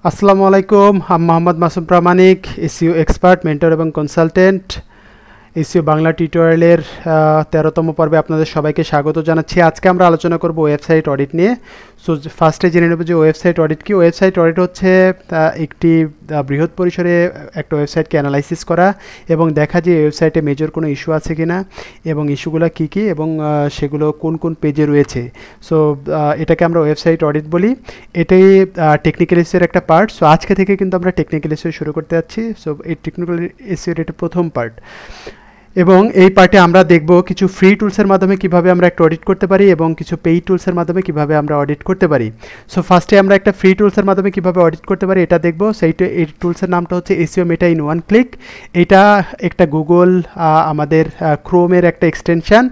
আসসালামু আলাইকুম, আমি মোহাম্মদ মাসুম প্রামাণিক, এসইও এক্সপার্ট, মেন্টর এবং কনসালটেন্ট। এসইও বাংলা টিউটোরিয়ালের 13তম পর্বে আপনাদের সবাইকে স্বাগত জানাচ্ছি। আজকে আমরা আলোচনা করব ওয়েবসাইট অডিট নিয়ে। সো ফার্স্টে জেনে নেব যে ওয়েবসাইট অডিট কি। ওয়েবসাইট অডিট হচ্ছে একটি বৃহৎ পরিসরে একটা ওয়েবসাইটকে অ্যানালাইসিস করা এবং দেখা যে ওয়েবসাইটে মেজর কোনো ইস্যু আছে কি না এবং ইস্যুগুলো কী কী এবং সেগুলো কোন কোন পেজে রয়েছে। সো এটাকে আমরা ওয়েবসাইট অডিট বলি। এটাই টেকনিক্যাল এসইওর একটা পার্ট। সো আজকে থেকে কিন্তু আমরা টেকনিক্যাল এসইও শুরু করতে যাচ্ছি। সো এই টেকনিক্যাল এসইওর এটা প্রথম পার্ট এবং এই পার্টে আমরা দেখব কিছু ফ্রি টুলসের মাধ্যমে কিভাবে আমরা একটা অডিট করতে পারি এবং কিছু পেইড টুলসের মাধ্যমে কিভাবে আমরা অডিট করতে পারি। সো ফার্স্টে আমরা একটা ফ্রি টুলসের মাধ্যমে কিভাবে অডিট করতে পারি এটা দেখব। সেইটা এই টুলসের নামটা হচ্ছে SEO meta in one click. এটা একটা গুগল আমাদের ক্রোমের একটা এক্সটেনশান।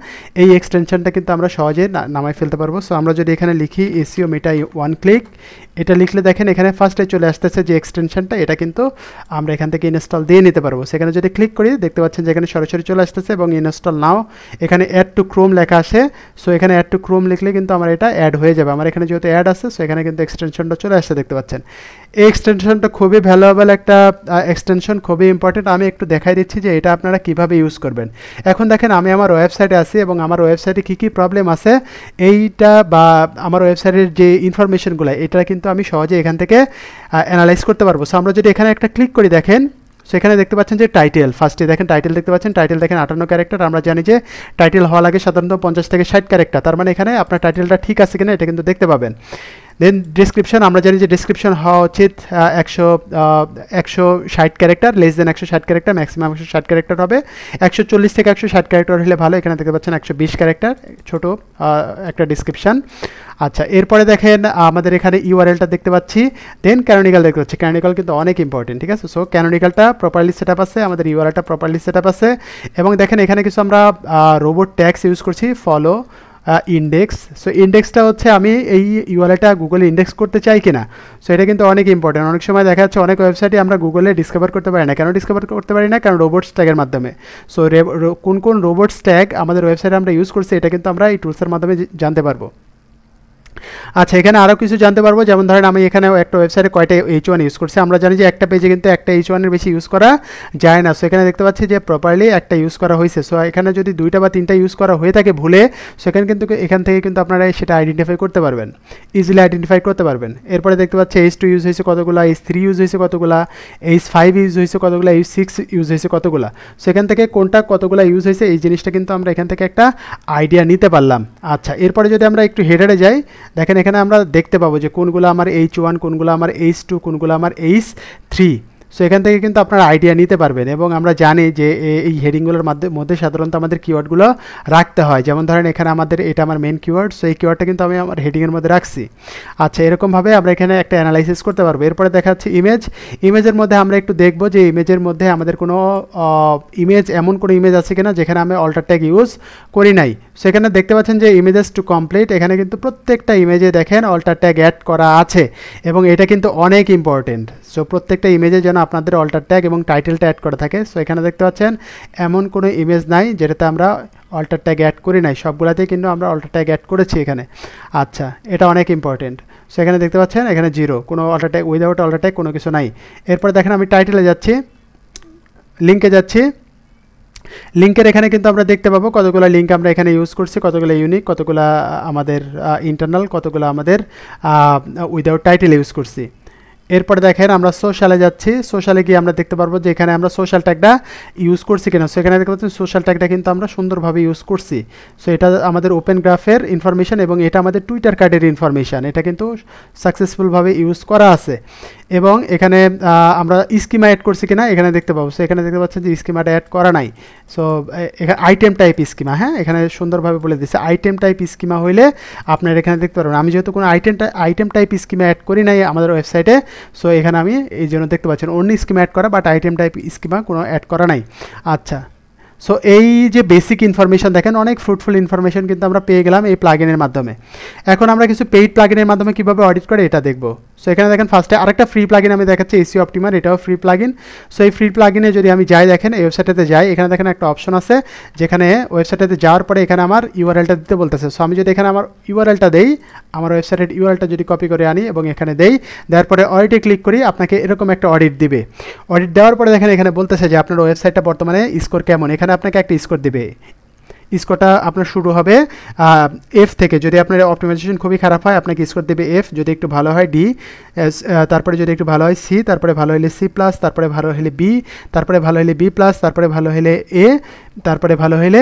এই এক্সটেনশানটা কিন্তু আমরা সহজে নামায় ফেলতে পারবো। সো আমরা যদি এখানে লিখি এসইও মেটা ওয়ান ক্লিক, এটা লিখলে দেখেন এখানে ফার্স্টে চলে আসতেছে যে এক্সটেনশানটা, এটা কিন্তু আমরা এখান থেকে ইনস্টল দিয়ে নিতে পারবো। সেখানে যদি ক্লিক করি দেখতে পাচ্ছেন যে এখানে সরাসরি চলে আসতেছে এবং ইনস্টল নাও এখানে অ্যাড টু ক্রোম লেখা আসে। সো এখানে অ্যাড টু ক্রোম লিখলে কিন্তু আমার এটা অ্যাড হয়ে যাবে। আমার এখানে যেহেতু অ্যাড আছে সো এখানে কিন্তু এক্সটেনশনটা চলে আসছে দেখতে পাচ্ছেন। এই এক্সটেনশনটা খুবই ভ্যালুয়েবল একটা এক্সটেনশন, খুবই ইম্পর্টেন্ট। আমি একটু দেখাই দিচ্ছি যে এটা আপনারা কিভাবে ইউজ করবেন। এখন দেখেন আমি আমার ওয়েবসাইটে আছি এবং আমার ওয়েবসাইটে কী কী প্রবলেম আছে এইটা বা আমার ওয়েবসাইটের যে ইনফরমেশনগুলো এটা কিন্তু আমি সহজে এখান থেকে অ্যানালাইজ করতে পারবো। সো আমরা যদি এখানে একটা ক্লিক করি দেখেন সেখানে দেখতে পাচ্ছেন যে টাইটেল, ফার্স্টে দেখেন টাইটেল দেখতে পাচ্ছেন, টাইটেল দেখেন 58 ক্যারেক্টার। আমরা জানি যে টাইটেল হওয়া লাগে সাধারণত 50 থেকে 60 ক্যারেক্টার। তার মানে এখানে আপনার টাইটেলটা ঠিক আছে কিনা এটা কিন্তু দেখতে পাবেন। দেন ডিসক্রিপশন, আমরা জানি যে ডিসক্রিপশন হওয়া উচিত 160 character, less than 160 character, maximum 160 character হবে। 140 থেকে 160 ক্যারেক্টার হলে ভালো। এখানে দেখতে পাচ্ছেন 120 ক্যারেক্টার, ছোট একটা ডিসক্রিপশান। আচ্ছা, এরপরে দেখেন আমাদের এখানে ইউআরএলটা দেখতে পাচ্ছি, দেন ক্যানোনিক্যাল দেখতে পাচ্ছি। ক্যানোনিক্যাল কিন্তু অনেক ইম্পর্টেন্ট, ঠিক আছে। সো ক্যানোনিক্যালটা প্রপারলি সেট আপ আছে, আমাদের ইউআরএলটা প্রপারলি সেট আপ আছে এবং দেখেন এখানে কিছু আমরা রোবট ট্যাগস ইউজ করছি, ফলো ইন্ডেক্স। সো ইন্ডেক্সটা হচ্ছে আমি এই ইউআরএলটা গুগলে ইন্ডেক্স করতে চাই কিনা। সো এটা কিন্তু অনেক ইম্পর্টেন্ট। অনেক সময় দেখা যাচ্ছে অনেক ওয়েবসাইটে আমরা গুগলে ডিসকভার করতে পারি না। কেন ডিসকভার করতে পারি না? কারণ রোবটস ট্যাগের মাধ্যমে। সো কোন কোন রোবটস ট্যাগ আমাদের ওয়েবসাইটে আমরা ইউজ করছি এটা কিন্তু আমরা এই টুলসের মাধ্যমে জানতে পারবো। আচ্ছা, এখানে আরও কিছু জানতে পারবো। যেমন ধরেন আমি এখানে একটা ওয়েবসাইটে কয়টা H1 ইউজ করছি। আমরা জানি যে একটা পেজে কিন্তু একটা H1-এর বেশি ইউজ করা যায় না। সো এখানে দেখতে পাচ্ছি যে প্রপারলি একটা ইউজ করা হয়েছে। সো এখানে যদি 2টা বা 3টা ইউজ করা হয়ে থাকে ভুলে, সেখানে কিন্তু এখান থেকে কিন্তু আপনারা সেটা আইডেন্টিফাই করতে পারবেন, ইজিলি আইডেন্টিফাই করতে পারবেন। এরপরে দেখতে পাচ্ছি H2 ইউজ হয়েছে কতগুলা, H3 ইউজ হয়েছে কতগুলা, H5 ইউজ হয়েছে কতগুলা, H6 ইউজ হয়েছে কতগুলা। সো এখান থেকে কোনটা কতগুলা ইউজ হয়েছে এই জিনিসটা কিন্তু আমরা এখান থেকে একটা আইডিয়া নিতে পারলাম। আচ্ছা, এরপরে যদি আমরা একটু হেডারে যাই দেখেন এখানে আমরা দেখতে পাবো যে কোনগুলো আমার H1, কোনগুলো আমার H2, কোনগুলো আমার H3। সো এখান থেকে কিন্তু আপনারা আইডিয়া নিতে পারবেন এবং আমরা জানি যে এই হেডিংগুলোর মধ্যে সাধারণত আমাদের কিওয়ার্ডগুলো রাখতে হয়। যেমন ধরেন এখানে আমাদের এটা আমার মেন কিওয়ার্ড, সো এই কিওয়ার্ডটা কিন্তু আমি আমার হেডিংয়ের মধ্যে রাখছি। আচ্ছা, এরকমভাবে আমরা এখানে একটা অ্যানালাইসিস করতে পারবো। এরপরে দেখা যাচ্ছে ইমেজের মধ্যে আমরা একটু দেখব যে ইমেজের মধ্যে আমাদের কোনো এমন কোনো ইমেজ আছে কিনা যেখানে আমি অল্টার ট্যাগ ইউজ করি নাই। সেখানে দেখতে পাচ্ছেন যে ইমেজেস টু কমপ্লিট, এখানে কিন্তু প্রত্যেকটা ইমেজে দেখেন অল্টার ট্যাগ অ্যাড করা আছে এবং এটা কিন্তু অনেক ইম্পর্টেন্ট। সো প্রত্যেকটা ইমেজে যেন আপনাদের অল্টার ট্যাগ এবং টাইটেলটা অ্যাড করা থাকে। সো এখানে দেখতে পাচ্ছেন এমন কোনো ইমেজ নাই যেটাতে আমরা অল্টার ট্যাগ অ্যাড করি নাই, সবগুলাতেই কিন্তু আমরা অল্টার ট্যাগ অ্যাড করেছি এখানে। আচ্ছা, এটা অনেক ইম্পর্টেন্ট। সো এখানে দেখতে পাচ্ছেন এখানে 0, কোনো alter tag, without alter tag কোনো কিছু নাই। এরপর দেখেন আমি টাইটেলে যাচ্ছি, লিঙ্কে যাচ্ছি। লিঙ্কের এখানে কিন্তু আমরা দেখতে পাবো কতগুলো লিঙ্ক আমরা এখানে ইউজ করছি, কতগুলো ইউনিক, কতগুলো আমাদের ইন্টারনাল, কতগুলো আমাদের উইদাউট টাইটেল ইউজ করছি। এরপরে দেখেন আমরা সোশ্যালে যাচ্ছি। সোশ্যালে গিয়ে আমরা দেখতে পারবো যে এখানে আমরা সোশ্যাল ট্যাগটা ইউজ করছি কিনা। সো এখানে দেখতে পাচ্ছেন সোশ্যাল ট্যাগটা কিন্তু আমরা সুন্দরভাবে ইউজ করছি। সো এটা আমাদের ওপেন গ্রাফের ইনফরমেশান এবং এটা আমাদের টুইটার কার্ডের ইনফরমেশান, এটা কিন্তু সাকসেসফুলভাবে ইউজ করা আছে। এবং এখানে আমরা স্কিমা অ্যাড করছি কিনা এখানে দেখতে পাবো। সো এখানে দেখতে পাচ্ছেন যে স্কিমাটা অ্যাড করা নাই। সো এখানে আইটেম টাইপ স্কিমা, হ্যাঁ এখানে সুন্দরভাবে বলে দিচ্ছে আইটেম টাইপ স্কিমা হইলে আপনার এখানে দেখতে পারবেন। আমি যেহেতু কোনো আইটেম টাইপ স্কিমা অ্যাড করি নাই আমাদের ওয়েবসাইটে, সো এখানে আমি এই জন্য দেখতে পাচ্ছেন অন্য স্কিমা অ্যাড করা, বাট আইটেম টাইপ স্কিমা কোনো অ্যাড করা নাই। আচ্ছা, সো এই যে বেসিক ইনফরমেশন দেখেন অনেক ফ্রুটফুল ইনফরমেশন কিন্তু আমরা পেয়ে গেলাম এই প্লাগইনের মাধ্যমে। এখন আমরা কিছু পেইড প্লাগইনের মাধ্যমে কীভাবে অডিট করে এটা দেখব। সো এখানে দেখেন ফার্স্টে আরেকটা ফ্রি প্লাগইন আমি দেখাচ্ছি, এসিও অপটিমার, এটাও ফ্রি প্লাগইন। সো এই ফ্রি প্লাগইনে যদি আমি যাই, দেখেন এই ওয়েবসাইটেতে যাই, এখানে দেখেন একটা অপশন আছে যেখানে ওয়েবসাইটেতে যাওয়ার পরে এখানে আমার ইউআরএলটা দিতে বলতেছে। সো আমি যদি এখানে আমার ইউআরএলটা দেই, আমার ওয়েবসাইটের ইউআরএলটা যদি কপি করে আনি এবং এখানে দেই, দেওয়ার পরে অডিটে ক্লিক করি, আপনাকে এরকম একটা অডিট দিবে। অডিট দেওয়ার পরে দেখেন এখানে বলতেছে যে আপনার ওয়েবসাইটটা বর্তমানে স্কোর কেমন, এখানে আপনাকে একটা স্কোর দিবে। স্কোরটা আপনার শুরু হবে এফ থেকে, যদি আপনার অপটিমাইজেশন খুবই খারাপ হয় আপনাকে স্কোর দেবে এফ, যদি একটু ভালো হয় ডি, তারপরে যদি একটু ভালো হয় সি, তারপরে ভালো হলে সি প্লাস, তারপরে ভালো হলে বি, তারপরে ভালো হলে বি প্লাস, তারপরে ভালো হলে এ, তারপরে ভালো হলে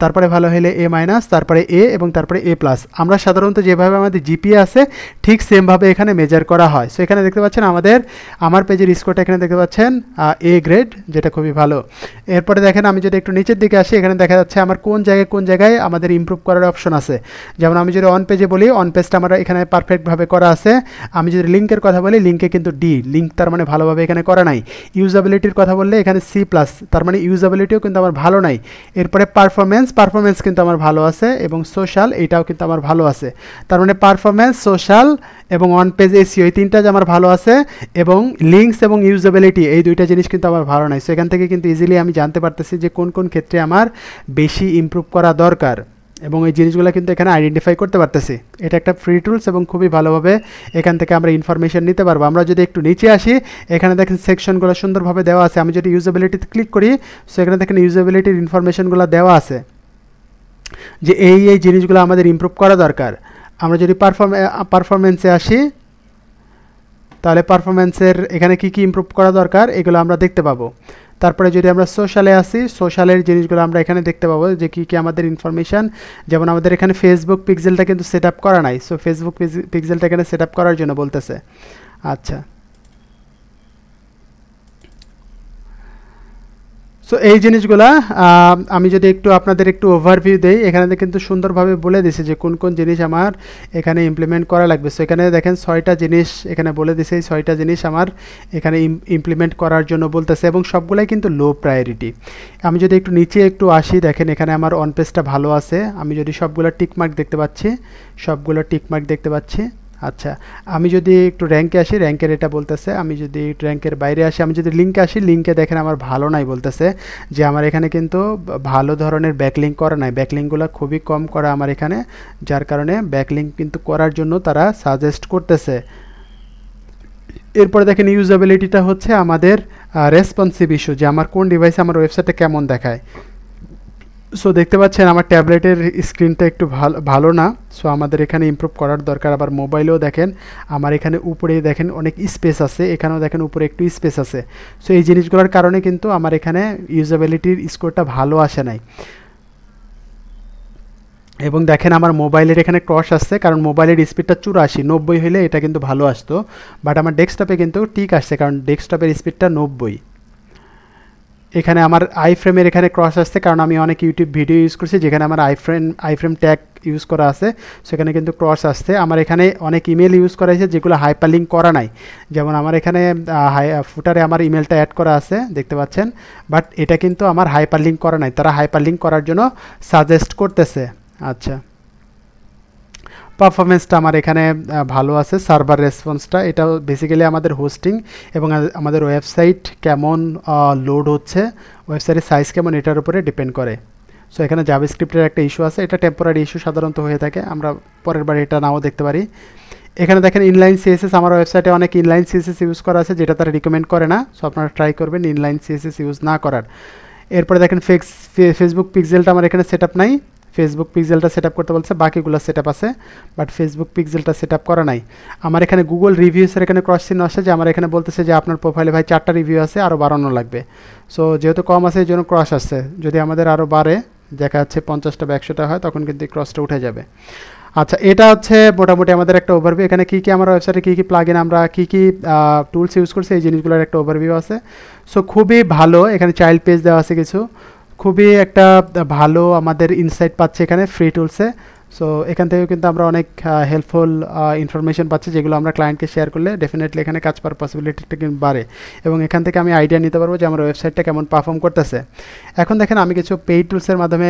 তারপরে ভালো হলে এ মাইনাস, তারপরে এ এবং তারপরে এ প্লাস। আমরা সাধারণত যেভাবে আমাদের জিপিএ আছে ঠিক সেমভাবে এখানে মেজার করা হয়। সো এখানে দেখতে পাচ্ছেন আমার পেজের স্কোরটা এখানে দেখতে পাচ্ছেন এ গ্রেড, যেটা খুবই ভালো। এরপরে দেখেন আমি যদি একটু নিচের দিকে আসি, এখানে দেখা যাচ্ছে আমার কোন জায়গায় আমাদের ইমপ্রুভ করার অপশন আছে। যেমন আমি যদি অন পেজে বলি, অন পেজটা আমার এখানে পারফেক্টভাবে করা আছে। আমি যদি লিঙ্কের কথা বলি, লিঙ্কে কিন্তু ডি, লিঙ্ক তার মানে ভালোভাবে এখানে করা নাই। ইউজাবিলিটির কথা বললে এখানে সি প্লাস, তার মানে ইউজাবিলিটিও কিন্তু আমার ভালো নাই। এরপরে পারফরমেন্স কিন্তু আমার ভালো আছে, এবং সোশ্যাল এইটাও কিন্তু আমার ভালো আছে। তার মানে পারফরমেন্স, সোশ্যাল এবং অন পেজ এসইও এই তিনটা যে আমার ভালো আছে, এবং লিঙ্কস এবং ইউজাবিলিটি এই দুইটা জিনিস কিন্তু আমার ভালো নাই। সো এখান থেকে কিন্তু ইজিলি আমি জানতে পারতেছি যে কোন কোন ক্ষেত্রে আমার বেশি ইমপ্রুভ করা দরকার, এবং এই জিনিসগুলো কিন্তু এখানে আইডেন্টিফাই করতে পারতেছি। এটা একটা ফ্রি টুলস এবং খুবই ভালোভাবে এখান থেকে আমরা ইনফরমেশন নিতে পারবো। আমরা যদি একটু নিচে আসি, এখানে দেখেন সেকশনগুলো সুন্দরভাবে দেওয়া আছে। আমি যদি ইউজাবিলিটিতে ক্লিক করি, সো এখানে দেখেন ইউজাবিলিটির ইনফরমেশনগুলো দেওয়া আছে যে এই জিনিসগুলো আমাদের ইমপ্রুভ করা দরকার। আমরা যদি পারফরমেন্সে আসি, তাহলে পারফরমেন্সের এখানে কি ইমপ্রুভ করা দরকার এগুলো আমরা দেখতে পাবো। তারপরে যদি আমরা সোশ্যালে আসি, সোশ্যালের জিনিসগুলো আমরা এখানে দেখতে পাবো যে কী আমাদের ইনফরমেশান। যেমন আমাদের এখানে ফেসবুক পিক্সেলটা কিন্তু সেট আপ করা নাই। সো ফেসবুক পিক্সেলটা এখানে সেট আপ করার জন্য বলতেছে। আচ্ছা, সো এই জিনিসগুলা আমি যদি একটু আপনাদের একটু ওভারভিউ দেই, এখানে কিন্তু সুন্দরভাবে বলে দিছে যে কোন কোন জিনিস আমার এখানে ইমপ্লিমেন্ট করা লাগবে। সো এখানে দেখেন 6টা জিনিস এখানে বলে দিছে, এই 6টা জিনিস আমার এখানে ইমপ্লিমেন্ট করার জন্য বলতেছে, এবং সবগুলাই কিন্তু লো প্রায়োরিটি। আমি যদি একটু নিচে একটু আসি, দেখেন এখানে আমার অন পেজটা ভালো আছে। আমি যদি সবগুলো টিকমার্ক দেখতে পাচ্ছি, আচ্ছা, আমি যদি একটু র্যাঙ্কে আসি, র্যাঙ্কের এটা বলতেছে। আমি যদি র্যাঙ্কের বাইরে আসি, আমি যদি লিঙ্কে আসি, লিঙ্কে দেখেন আমার ভালো নাই বলতেছে, যে আমার এখানে কিন্তু ভালো ধরনের ব্যাকলিঙ্ক করা নাই, ব্যাকলিঙ্কগুলো খুবই কম করা আমার এখানে, যার কারণে ব্যাকলিঙ্ক কিন্তু করার জন্য তারা সাজেস্ট করতেছে। এরপরে দেখেন ইউজাবিলিটিটা হচ্ছে আমাদের রেসপন্সিভ ইস্যু, যে আমার কোন ডিভাইসে আমার ওয়েবসাইটটা কেমন দেখায়। সো দেখতে পাচ্ছেন আমার ট্যাবলেটের স্ক্রিনটা একটু ভালো না। সো আমাদের এখানে ইমপ্রুভ করার দরকার। আবার মোবাইলেও দেখেন আমার এখানে উপরে দেখেন অনেক স্পেস আছে, এখানেও দেখেন উপরে একটু স্পেস আছে। সো এই জিনিসগুলোর কারণে কিন্তু আমার এখানে ইউজাবিলিটির স্কোরটা ভালো আসে নাই। এবং দেখেন আমার মোবাইলের এখানে ক্রস আসছে, কারণ মোবাইলের স্পিডটা 84, 90 হইলে এটা কিন্তু ভালো আসতো, বাট আমার ডেস্কটপে কিন্তু ঠিক আসছে, কারণ ডেস্কটপের স্পিডটা 90। এখানে আমার আইফ্রেমের এখানে ক্রস আসছে, কারণ আমি অনেক ইউটিউব ভিডিও ইউজ করছি যেখানে আমার আইফ্রেম ট্যাগ ইউজ করা আছে, সেখানে কিন্তু ক্রস আসছে। আমার এখানে অনেক ইমেল ইউজ করা হয়েছে যেগুলো হাইপারলিঙ্ক করা নাই। যেমন আমার এখানে ফুটারে আমার ইমেলটা অ্যাড করা আছে, দেখতে পাচ্ছেন, বাট এটা কিন্তু আমার হাইপারলিঙ্ক করা নাই, তারা হাইপারলিঙ্ক করার জন্য সাজেস্ট করতেছে। আচ্ছা, পারফরমেন্সটা আমার এখানে ভালো আছে। সার্ভার রেসপন্সটা, এটা বেসিক্যালি আমাদের হোস্টিং এবং আমাদের ওয়েবসাইট কেমন লোড হচ্ছে, ওয়েবসাইটের সাইজ কেমন, এটার উপরে ডিপেন্ড করে। সো এখানে জাভাস্ক্রিপ্টের একটা ইস্যু আছে, এটা টেম্পোরারি ইস্যু সাধারণত হয়ে থাকে, আমরা পরের বার এটা নাও দেখতে পারি। এখানে দেখেন ইনলাইন সিএসএস, আমার ওয়েবসাইটে অনেক ইনলাইন সিএসএস ইউজ করা আছে, যেটা তারা রিকমেন্ড করে না। সো আপনারা ট্রাই করবেন ইনলাইন সিএসএস ইউজ না করার। এরপরে দেখেন ফেসবুক পিক্সেলটা আমার এখানে সেট আপ নাই, ফেসবুক পিক্সেলটা সেট আপ করতে বলছে, বাকিগুলো সেট আপ আছে, বাট ফেসবুক পিক্সেলটা সেট আপ করা নাই। আমার এখানে গুগল রিভিউসের এখানে ক্রস চিহ্ন আসে, যে আমার এখানে বলতেছে যে আপনার প্রোফাইলে ভাই 4টা রিভিউ আছে, আরও বাড়ানো লাগবে। সো যেহেতু কম আছে এই জন্য ক্রস আসছে, যদি আমাদের আরও বাড়ে, দেখা যাচ্ছে 50টা বা 100টা হয়, তখন কিন্তু এই ক্রসটা উঠে যাবে। আচ্ছা, এটা হচ্ছে মোটামুটি আমাদের একটা ওভারভিউ। এখানে কী আমার ওয়েবসাইটে কী প্লাগইন, আমরা কী টুলস ইউজ করছি, এই জিনিসগুলোর একটা ওভারভিউ আছে। সো খুবই ভালো, এখানে চাইল্ড পেজ দেওয়া আছে কিছু, খুবই একটা ভালো আমাদের ইনসাইট পাচ্ছে এখানে ফ্রি টুলসে। সো এখান থেকেও কিন্তু আমরা অনেক হেল্পফুল ইনফরমেশন পাচ্ছি, যেগুলো আমরা ক্লায়েন্টকে শেয়ার করলে ডেফিনেটলি এখানে কাজ পাওয়ার পসিবিলিটিটা কিন্তু বাড়ে, এবং এখান থেকে আমি আইডিয়া নিতে পারবো যে আমার ওয়েবসাইটটা কেমন পারফর্ম করতেছে। এখন দেখেন আমি কিছু পেইড টুলসের মাধ্যমে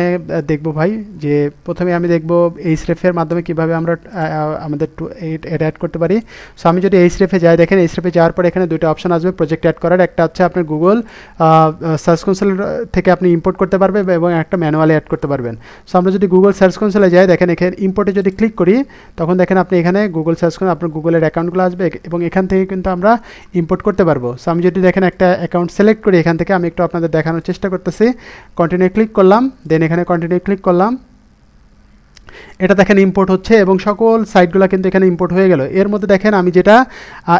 দেখবো ভাই, যে প্রথমে আমি দেখবো এইচরেফের মাধ্যমে কীভাবে আমরা আমাদের এটা অ্যাড করতে পারি। সো আমি যদি এইচরেফে যাই, দেখেন এইচরেফে যাওয়ার পরে এখানে দুটো অপশন আসবে প্রজেক্ট অ্যাড করার। একটা হচ্ছে আপনার গুগল সার্চ কনসোল থেকে আপনি ইম্পোর্ট করতে পারবেন, এবং একটা ম্যানুয়ালি অ্যাড করতে পারবেন। সো আমরা যদি গুগল সার্চ কনসোলে যাই, দেখেন এখানে ইম্পোর্টে যদি ক্লিক করি, তখন দেখেন আপনি এখানে গুগল সার্চ করে আপনার গুগলের অ্যাকাউন্টগুলো আসবে, এবং এখান থেকে কিন্তু আমরা ইম্পোর্ট করতে পারবো। সো আমি যদি দেখেন একটা অ্যাকাউন্ট সিলেক্ট করি, এখান থেকে আমি একটু আপনাদের দেখানোর চেষ্টা করতেছি। কন্টিনিউ ক্লিক করলাম, দেন এখানে কন্টিনিউ ক্লিক করলাম, এটা দেখেন ইম্পোর্ট হচ্ছে এবং সকল সাইটগুলো কিন্তু এখানে ইম্পোর্ট হয়ে গেল। এর মধ্যে দেখেন আমি যেটা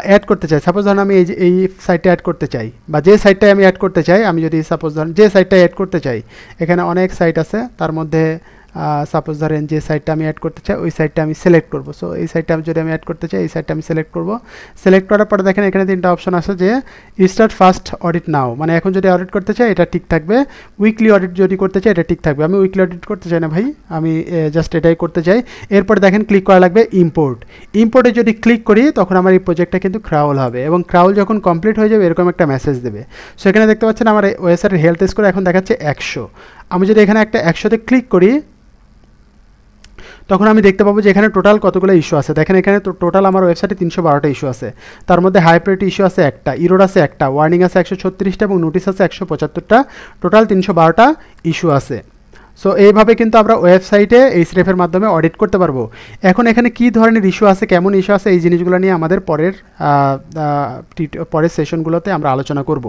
অ্যাড করতে চাই, সাপোজ ধরুন আমি এই সাইটটা অ্যাড করতে চাই, বা যে সাইটটাই আমি অ্যাড করতে চাই, আমি যদি সাপোজ ধরুন যে সাইটটাই অ্যাড করতে চাই, এখানে অনেক সাইট আছে, তার মধ্যে সাপোজ ধরেন যে সাইটটা আমি অ্যাড করতে চাই ওই সাইটটা আমি সিলেক্ট করবো। সো এই সাইটটা যদি আমি অ্যাড করতে চাই, এই সাইটটা আমি সিলেক্ট করবো। সিলেক্ট করার পরে দেখেন এখানে তিনটা অপশন আছে, যে স্টার্ট ফার্স্ট অডিট নাও, মানে এখন যদি অডিট করতে চাই এটা ঠিক থাকবে, উইকলি অডিট যদি করতে চাই এটা ঠিক থাকবে। আমি উইকলি অডিট করতে চাই না ভাই, আমি জাস্ট এটাই করতে চাই। এরপরে দেখেন ক্লিক করা লাগবে ইম্পোর্ট। ইম্পোর্টে যদি ক্লিক করি তখন আমার এই প্রজেক্টটা কিন্তু ক্রাউল হবে, এবং ক্রাউল যখন কমপ্লিট হয়ে যাবে এরকম একটা মেসেজ দেবে। সো এখানে দেখতে পাচ্ছেন আমার ওয়েবসাইটের হেলথ স্কোর এখন দেখাচ্ছে 100। আমি যদি এখানে একটা 100তে ক্লিক করি, তখন আমি দেখতে পাবো যে এখানে টোটাল কতগুলো ইস্যু আছে। দেখেন এখানে টোটাল আমার ওয়েবসাইটে 312টা ইস্যু আছে, তার মধ্যে হাই প্রায়োরিটি ইস্যু আছে একটা, ইরোর আছে একটা, ওয়ার্নিং আছে 136টা, এবং নোটিস আছে 175টা, টোটাল 312টা ইস্যু আছে। সো এইভাবে কিন্তু আমরা ওয়েবসাইটে এইচরেফের মাধ্যমে অডিট করতে পারবো। এখন এখানে কী ধরনের ইস্যু আছে, কেমন ইস্যু আছে, এই জিনিসগুলো নিয়ে আমাদের পরের সেশনগুলোতে আমরা আলোচনা করব।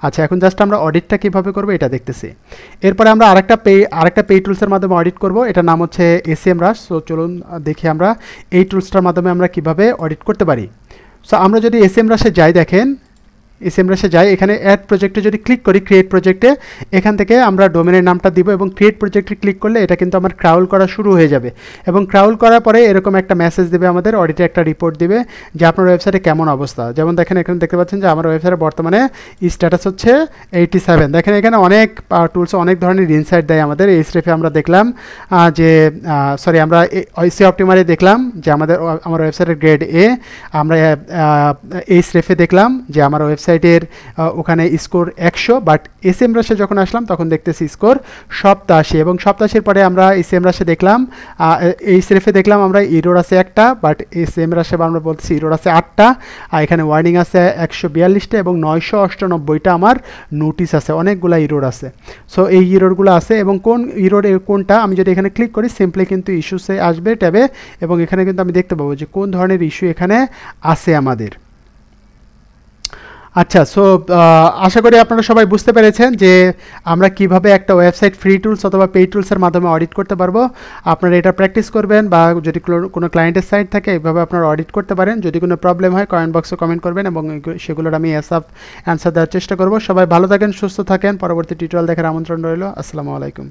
আচ্ছা, এখন জাস্ট আমরা অডিটটা কীভাবে করবো এটা দেখতেছি। এরপরে আমরা আরেকটা পে টুলসের মাধ্যমে অডিট করব, এটার নাম হচ্ছে SEMrush। সো চলুন দেখি আমরা এই টুলসটার মাধ্যমে আমরা কীভাবে অডিট করতে পারি। সো আমরা যদি SEMrush-এ যাই, দেখেন SEMrush-এ যাই, এখানে অ্যাড প্রজেক্টে যদি ক্লিক করি, ক্রিয়েট প্রজেক্টে, এখান থেকে আমরা ডোমেনের নামটা দিব, এবং ক্রিয়েট প্রজেক্টে ক্লিক করলে এটা কিন্তু আমার ক্রাউল করা শুরু হয়ে যাবে, এবং ক্রাউল করার পরে এরকম একটা মেসেজ দেবে আমাদের, অডিটে একটা রিপোর্ট দিবে যে আপনার ওয়েবসাইটে কেমন অবস্থা। যেমন দেখেন এখানে দেখতে পাচ্ছেন যে আমার ওয়েবসাইটে বর্তমানে স্ট্যাটাস হচ্ছে 87। দেখেন এখানে অনেক টুলস অনেক ধরনের ইনসাইট দেয় আমাদের। এইচরেফে আমরা দেখলাম যে আমরা SEO অপটিমারে দেখলাম যে আমার ওয়েবসাইটের গ্রেড A। আমরা এইচরেফে দেখলাম যে আমার ওয়েবসাইটের ওখানে স্কোর 100, বাট SEMrush-এ যখন আসলাম তখন দেখতেছি স্কোর 87, এবং 87-এর পরে আমরা SEMrush-এ দেখলাম, এইচরেফে দেখলাম আমরা ইরোর আছে একটা, বাট SEMrush-এ আমরা বলতেছি ইরোর আছে 8টা, আর এখানে ওয়ার্নিং আছে 142টা, এবং 998টা আমার নোটিস আছে, অনেকগুলো ইরোর আছে। সো এই ইরোরগুলো আছে, এবং কোন ইরোর কোনটা আমি যদি এখানে ক্লিক করি, সিম্পলি কিন্তু ইস্যুসে আসবে ট্যাবে, এবং এখানে কিন্তু আমি দেখতে পাবো যে কোন ধরনের ইস্যু এখানে আছে আমাদের। আচ্ছা, সো আশা করি আপনারা সবাই বুঝতে পেরেছেন যে আমরা কিভাবে একটা ওয়েবসাইট ফ্রি টুলস অথবা পেইড টুলসের মাধ্যমে অডিট করতে পারবো। আপনারা এটা প্র্যাকটিস করবেন, বা যদি কোনো ক্লায়েন্টের সাইট থাকে এইভাবে আপনারা অডিট করতে পারেন। যদি কোনো প্রবলেম হয় কমেন্ট বক্সে কমেন্ট করবেন, এবং সেগুলোর আমি অ্যান্সার দেওয়ার চেষ্টা করব। সবাই ভালো থাকেন, সুস্থ থাকেন, পরবর্তী টিউটোরিয়াল দেখার আমন্ত্রণ রইল। আসসালামু আলাইকুম।